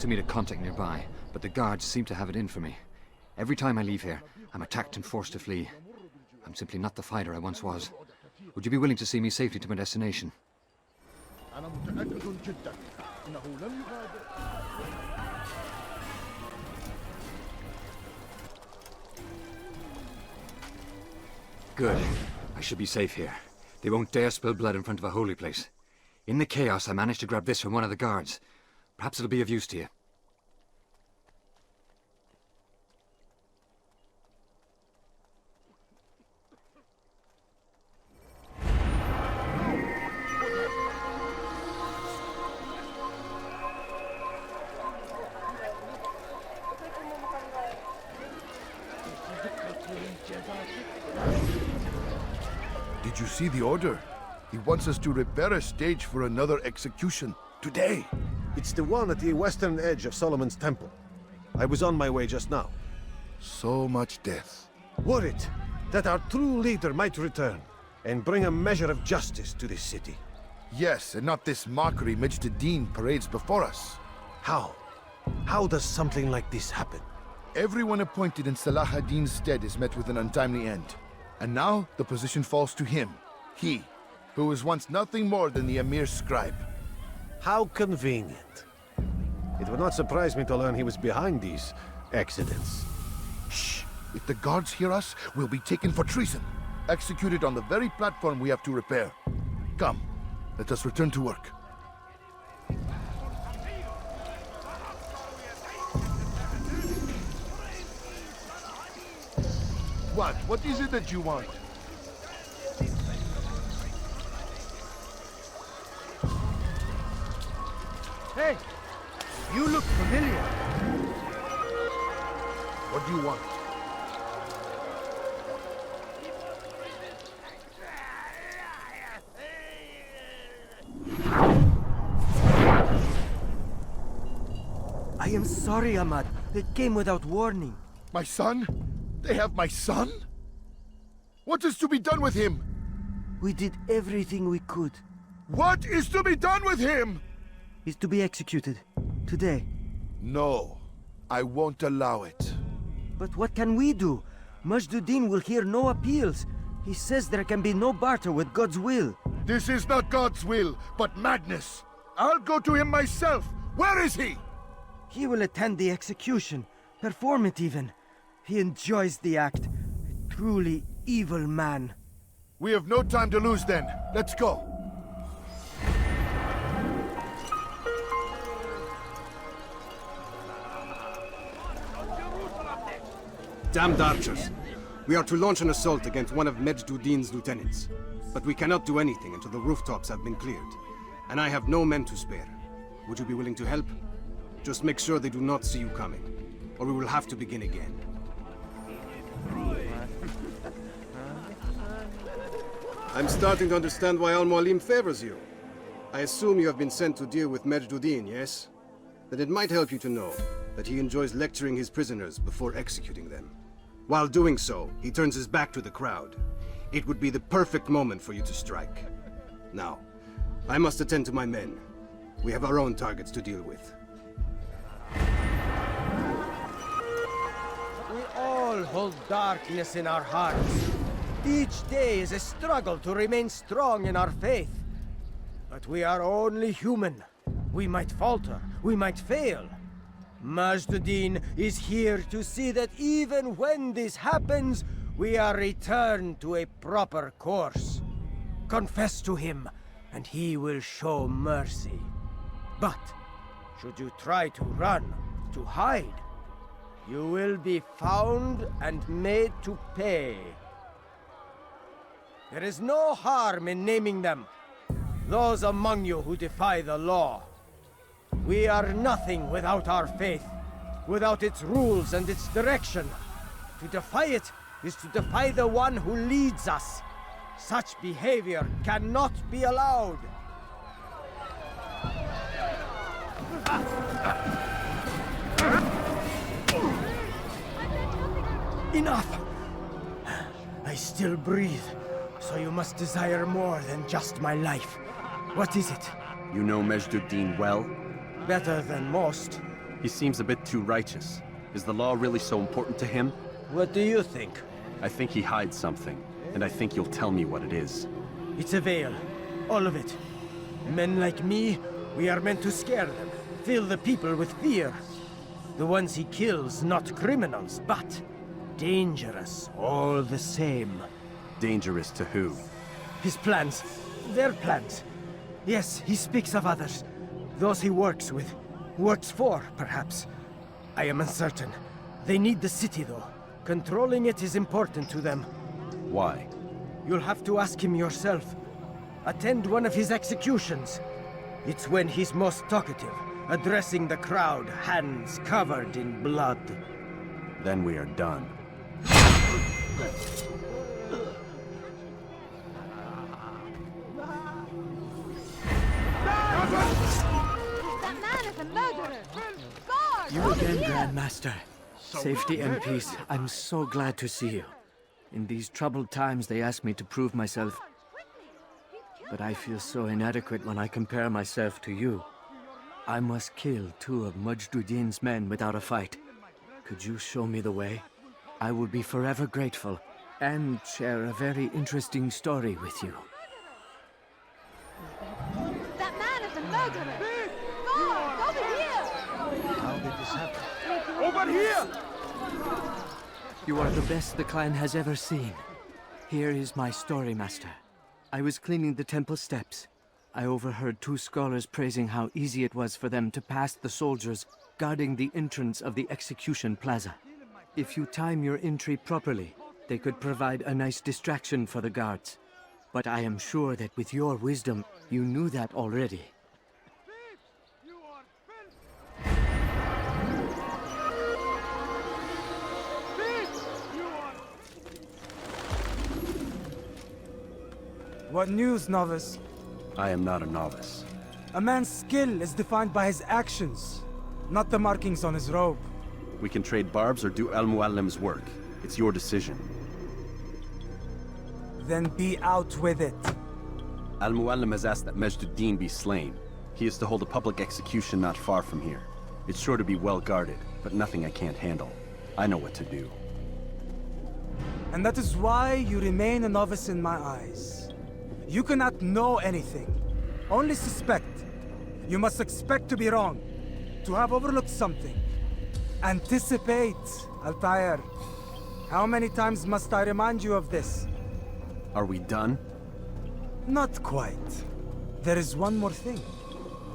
for me to contact nearby, but the guards seem to have it in for me. Every time I leave here, I'm attacked and forced to flee. I'm simply not the fighter I once was. Would you be willing to see me safely to my destination? Good. I should be safe here. They won't dare spill blood in front of a holy place. In the chaos, I managed to grab this from one of the guards. Perhaps it'll be of use to you. Did you see the order? He wants us to repair a stage for another execution. Today. It's the one at the western edge of Solomon's Temple. I was on my way just now. So much death. Worried that our true leader might return and bring a measure of justice to this city. Yes, and not this mockery Majd Addin parades before us. How? How does something like this happen? Everyone appointed in Salah ad-Din's stead is met with an untimely end. And now, the position falls to him. He, who was once nothing more than the Emir's scribe. How convenient. It would not surprise me to learn he was behind these accidents. Shh! If the guards hear us, we'll be taken for treason. Executed on the very platform we have to repair. Come, let us return to work. What is it that you want? Hey! You look familiar. What do you want? I am sorry, Ahmad. It came without warning. My son? They have my son? What is to be done with him? We did everything we could. What is to be done with him? He's to be executed. Today. No, I won't allow it. But what can we do? Majd Addin will hear no appeals. He says there can be no barter with God's will. This is not God's will, but madness. I'll go to him myself. Where is he? He will attend the execution. Perform it even. He enjoys the act. A truly evil man. We have no time to lose then. Let's go. Damned archers. We are to launch an assault against one of Majd Addin's lieutenants. But we cannot do anything until the rooftops have been cleared. And I have no men to spare. Would you be willing to help? Just make sure they do not see you coming, or we will have to begin again. I'm starting to understand why Al-Mualim favors you. I assume you have been sent to deal with Majd Addin, yes? Then it might help you to know that he enjoys lecturing his prisoners before executing them. While doing so, he turns his back to the crowd. It would be the perfect moment for you to strike. Now, I must attend to my men. We have our own targets to deal with. We all hold darkness in our hearts. Each day is a struggle to remain strong in our faith. But we are only human. We might falter, we might fail. Majd Addin is here to see that even when this happens, we are returned to a proper course. Confess to him, and he will show mercy. But, should you try to run, to hide, you will be found and made to pay. There is no harm in naming them. Those among you who defy the law. We are nothing without our faith, without its rules and its direction. To defy it is to defy the one who leads us. Such behavior cannot be allowed. Enough! I still breathe, so you must desire more than just my life. What is it? You know Majd Addin well? Better than most. He seems a bit too righteous. Is the law really so important to him? What do you think? I think he hides something, and I think you'll tell me what it is. It's a veil. All of it. Men like me, we are meant to scare them, fill the people with fear. The ones he kills, not criminals, but dangerous all the same. Dangerous to who? His plans. Their plans. Yes, he speaks of others. Those he works with. Works for, perhaps. I am uncertain. They need the city, though. Controlling it is important to them. Why? You'll have to ask him yourself. Attend one of his executions. It's when he's most talkative, addressing the crowd, hands covered in blood. Then we are done. That man is a murderer! Guard! You again, Grandmaster. Safety and peace. I'm so glad to see you. In these troubled times, they ask me to prove myself. But I feel so inadequate when I compare myself to you. I must kill 2 of Majd Addin's men without a fight. Could you show me the way? I will be forever grateful, and share a very interesting story with you. That man is a murderer! Guard! Over here! How did this happen? You are the best the clan has ever seen. Here is my story, Master. I was cleaning the temple steps. I overheard 2 scholars praising how easy it was for them to pass the soldiers guarding the entrance of the execution plaza. If you time your entry properly, they could provide a nice distraction for the guards. But I am sure that with your wisdom, you knew that already. What news, novice? I am not a novice. A man's skill is defined by his actions, not the markings on his robe. We can trade barbs or do Al-Muallim's work. It's your decision. Then be out with it. Al-Muallim has asked that Majd Addin be slain. He is to hold a public execution not far from here. It's sure to be well guarded, but nothing I can't handle. I know what to do. And that is why you remain a novice in my eyes. You cannot know anything, only suspect. You must expect to be wrong, to have overlooked something. Anticipate, Altair. How many times must I remind you of this? Are we done? Not quite. There is one more thing.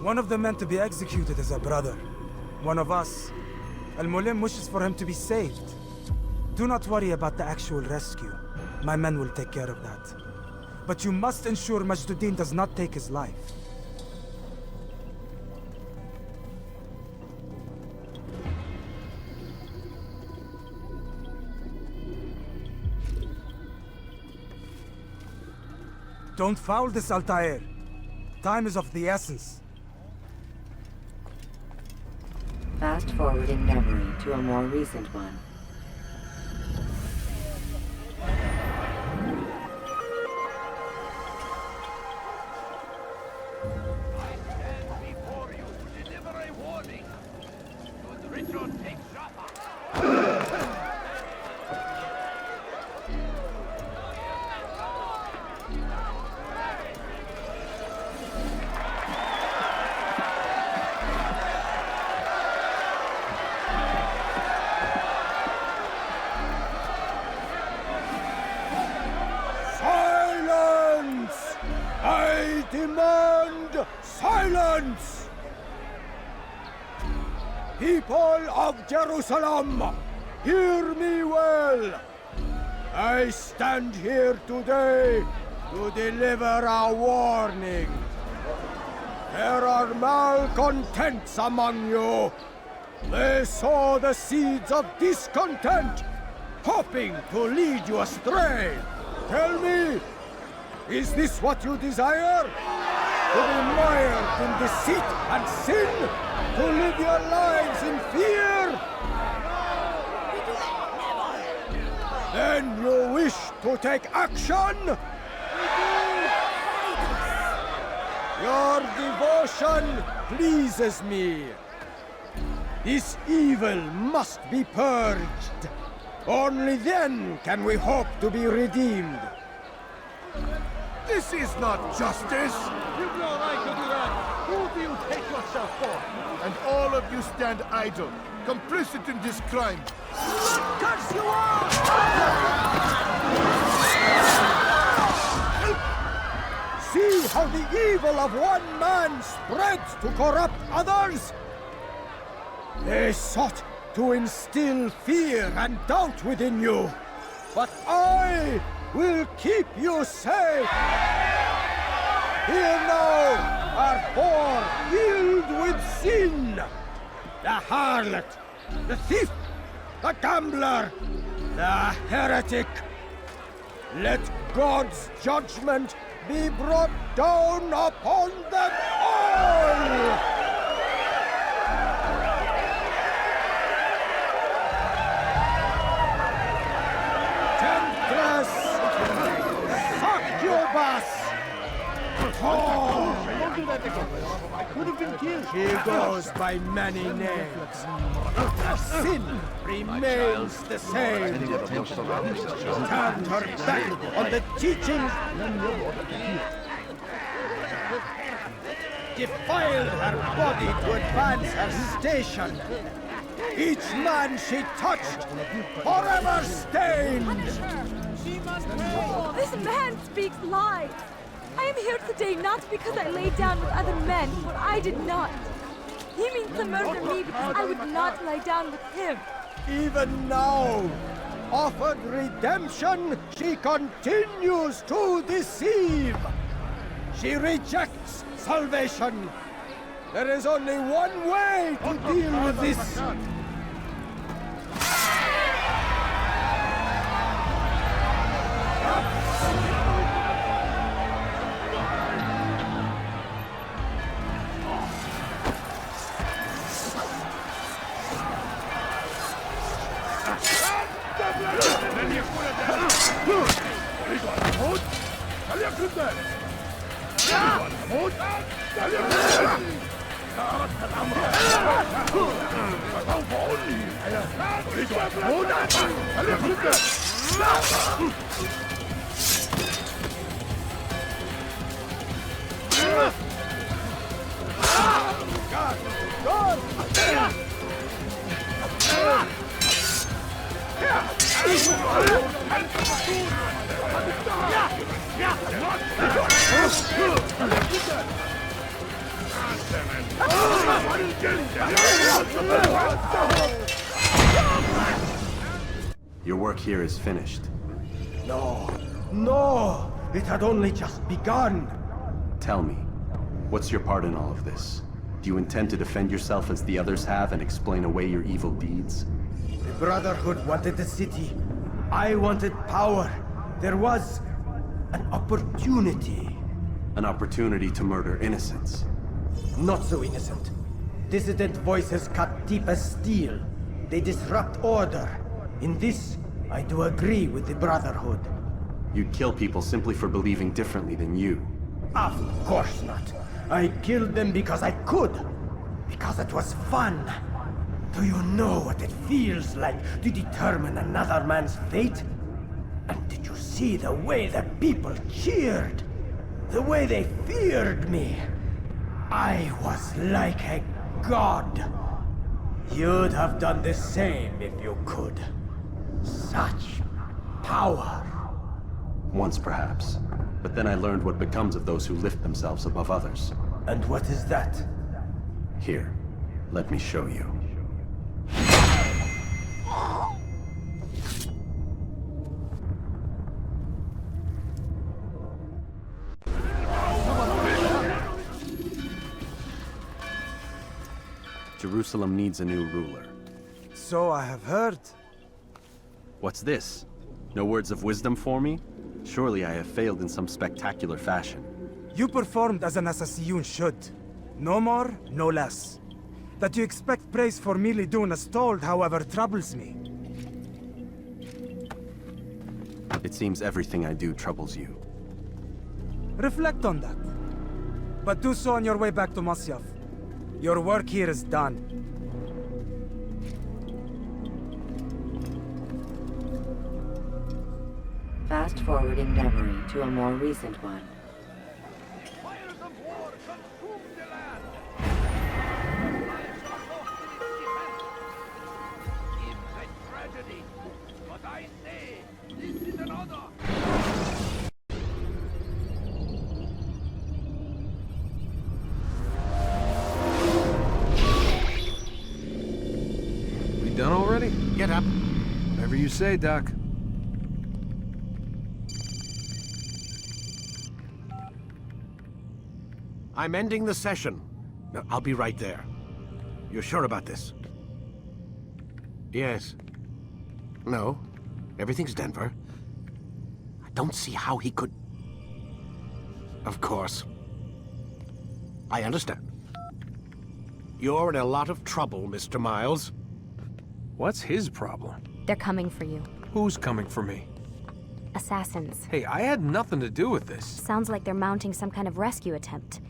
One of the men to be executed is a brother. One of us. Al-Mulim wishes for him to be saved. Do not worry about the actual rescue. My men will take care of that. But you must ensure Majd Addin does not take his life. Don't foul this, Altair. Time is of the essence. Fast forwarding memory to a more recent one. Silence! I demand silence! People of Jerusalem, hear me well. I stand here today to deliver a warning. There are malcontents among you. They sow the seeds of discontent, hoping to lead you astray. Tell me, is this what you desire? To be mired in deceit and sin? To live your lives in fear? Then you wish to take action? Your devotion pleases me. This evil must be purged. Only then can we hope to be redeemed. This is not justice! You've no right to do that! Who do you take yourself for? And all of you stand idle, complicit in this crime. Curse you all! See how the evil of one man spreads to corrupt others? They sought to instill fear and doubt within you, but I will keep you safe. Here now are four filled with sin. The harlot, the thief, the gambler, the heretic. Let God's judgment be brought down upon them all! Temptress! Succubus! Oh! She goes by many names. Her sin remains the same. Turned her back on the teachings. Defiled her body to advance her station. Each man she touched, forever stained. This man speaks lies. I am here today not because I lay down with other men, for I did not. He means to murder me because I would not lie down with him. Even now, offered redemption, she continues to deceive. She rejects salvation. There is only one way to deal with this. Your work here is finished. No, it had only just begun. Tell me, what's your part in all of this? Do you intend to defend yourself as the others have and explain away your evil deeds? The Brotherhood wanted the city. I wanted power. There was an opportunity. An opportunity to murder innocents. Not so innocent. Dissident voices cut deep as steel. They disrupt order. In this, I do agree with the Brotherhood. You'd kill people simply for believing differently than you. Of course not. I killed them because I could. Because it was fun. Do you know what it feels like to determine another man's fate? And did you see the way the people cheered? The way they feared me? I was like a god. You'd have done the same if you could. Such power. Once perhaps. But then I learned what becomes of those who lift themselves above others. And what is that? Here, let me show you. Jerusalem needs a new ruler. So I have heard. What's this? No words of wisdom for me? Surely I have failed in some spectacular fashion. You performed as an assassin should. No more, no less. That you expect praise for merely doing as told, however, troubles me. It seems everything I do troubles you. Reflect on that. But do so on your way back to Masyaf. Your work here is done. Fast forwarding memory to a more recent one. We done already? Get up. Whatever you say, Doc. I'm ending the session. No, I'll be right there. You're sure about this? Yes. No. Everything's Denver. I don't see how he could... Of course. I understand. You're in a lot of trouble, Mr. Miles. What's his problem? They're coming for you. Who's coming for me? Assassins. Hey, I had nothing to do with this. Sounds like they're mounting some kind of rescue attempt.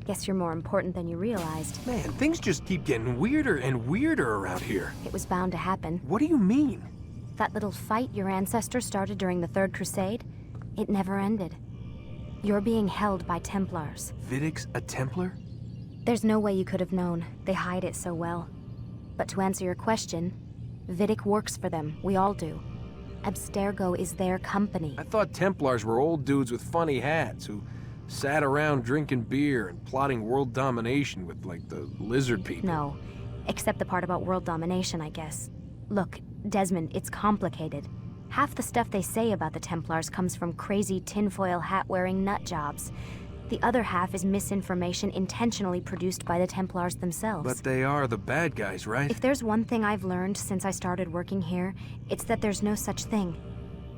Guess you're more important than you realized. Man, things just keep getting weirder and weirder around here. It was bound to happen. What do you mean? That little fight your ancestors started during the Third Crusade, it never ended. You're being held by Templars. Vidic's a Templar? There's no way you could have known. They hide it so well. But to answer your question, Vidic works for them. We all do. Abstergo is their company. I thought Templars were old dudes with funny hats who sat around drinking beer and plotting world domination with, like, the lizard people. No, except the part about world domination, I guess. Look, Desmond, it's complicated. Half the stuff they say about the Templars comes from crazy tinfoil hat-wearing nut jobs. The other half is misinformation intentionally produced by the Templars themselves. But they are the bad guys, right? If there's one thing I've learned since I started working here, it's that there's no such thing.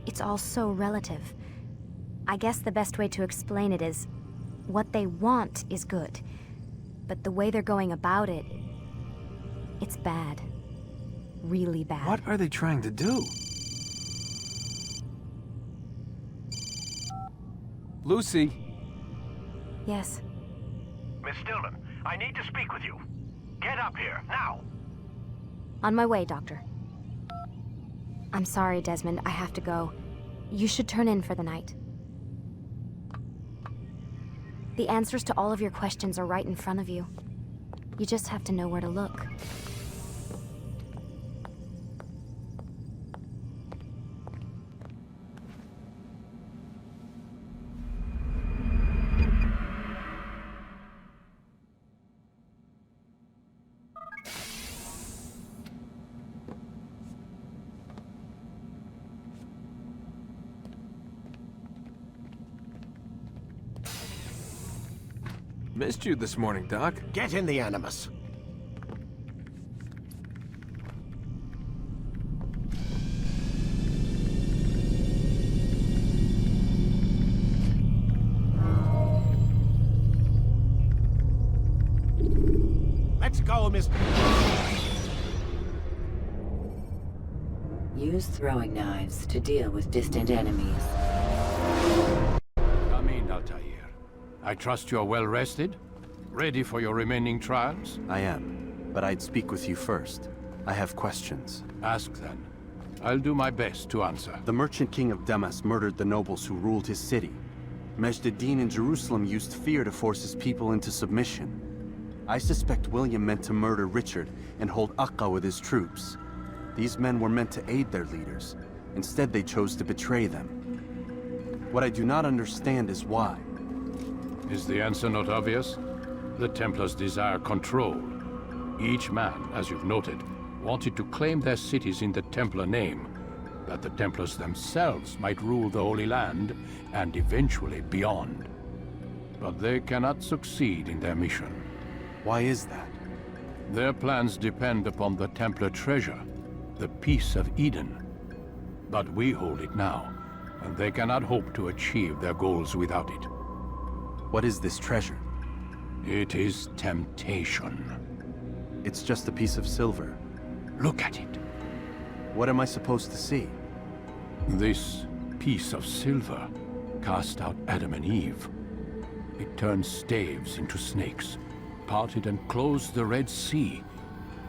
It's all so relative. I guess the best way to explain it is, what they want is good. But the way they're going about it, it's bad. Really bad. What are they trying to do? Lucy. Yes. Miss Stillman, I need to speak with you. Get up here, now! On my way, Doctor. I'm sorry, Desmond. I have to go. You should turn in for the night. The answers to all of your questions are right in front of you. You just have to know where to look. Missed you this morning, Doc. Get in the Animus. Let's go, Miss... Use throwing knives to deal with distant enemies. Come in, Altair. I trust you're well rested? Ready for your remaining trials? I am, but I'd speak with you first. I have questions. Ask then. I'll do my best to answer. The Merchant King of Damas murdered the nobles who ruled his city. Majd Addin in Jerusalem used fear to force his people into submission. I suspect William meant to murder Richard and hold Akka with his troops. These men were meant to aid their leaders. Instead, they chose to betray them. What I do not understand is why. Is the answer not obvious? The Templars desire control. Each man, as you've noted, wanted to claim their cities in the Templar name, that the Templars themselves might rule the Holy Land and eventually beyond. But they cannot succeed in their mission. Why is that? Their plans depend upon the Templar treasure, the Peace of Eden. But we hold it now, and they cannot hope to achieve their goals without it. What is this treasure? It is temptation. It's just a piece of silver. Look at it. What am I supposed to see? This piece of silver cast out Adam and Eve. It turned staves into snakes, parted and closed the Red Sea.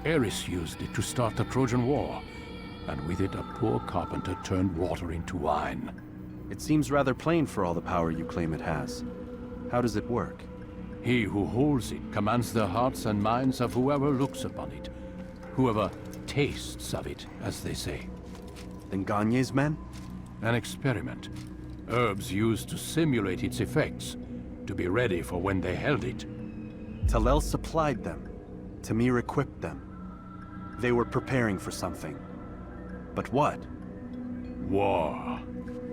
Ares used it to start the Trojan War, and with it a poor carpenter turned water into wine. It seems rather plain for all the power you claim it has. How does it work? He who holds it commands the hearts and minds of whoever looks upon it. Whoever tastes of it, as they say. Then Gagne's men? An experiment. Herbs used to simulate its effects, to be ready for when they held it. Talel supplied them. Tamir equipped them. They were preparing for something. But what? War.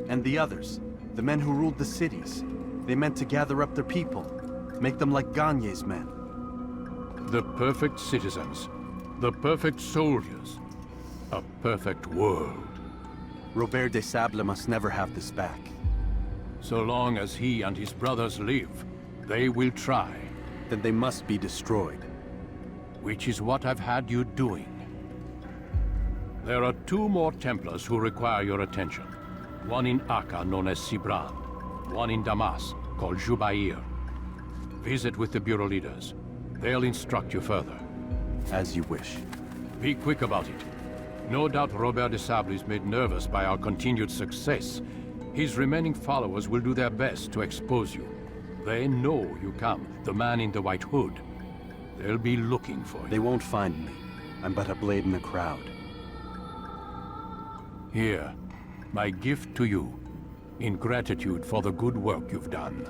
And the others, the men who ruled the cities, they meant to gather up their people, make them like Gagne's men. The perfect citizens, the perfect soldiers, a perfect world. Robert de Sable must never have this back. So long as he and his brothers live, they will try. Then they must be destroyed. Which is what I've had you doing. There are 2 more Templars who require your attention. One in Akka, known as Sibran. One in Damas, called Jubair. Visit with the Bureau leaders. They'll instruct you further. As you wish. Be quick about it. No doubt Robert de Sable is made nervous by our continued success. His remaining followers will do their best to expose you. They know you come, the man in the white hood. They'll be looking for you. They won't find me. I'm but a blade in the crowd. Here, my gift to you, in gratitude for the good work you've done.